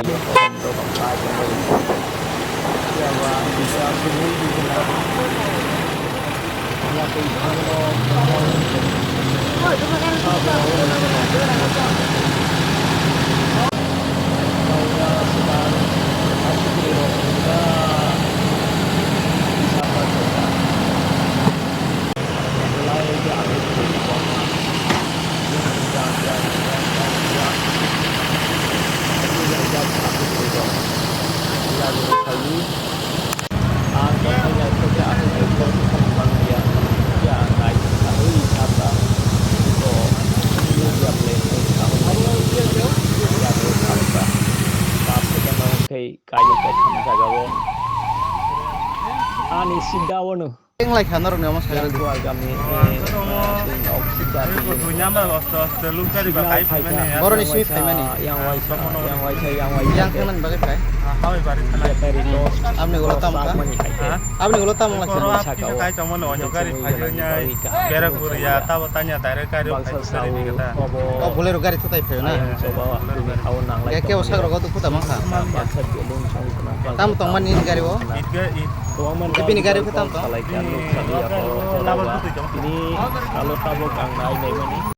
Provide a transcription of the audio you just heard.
yang pohon dorong saja ya wah bisa sendiri di sana ya kayu kayu jagawo ani sidawono Yang like hanor nih mas yang saya keluarga kami oksidan Kutunya mah los luka di bakai pemene ya. Baru di sini mana nih? yang waisa Yang teman bagai apa? Hawi baris kana. ya dari los Abni ulo tamu kan? Hah? Abni ulo tamu lagi. Koro api kai tomo no nyokari pajonya. Berak ya tahu tanya tare kari bangsa kari sawu kata. Oh boleh rugari itu type na. coba tahun nang Kayak kayak usah rokok tuh putar mangsa. bangsa belum sang kenapa Tamu tong man ini gari wo. Itga it. tapi negara kita tahu. ini kalau tabok ang naik ini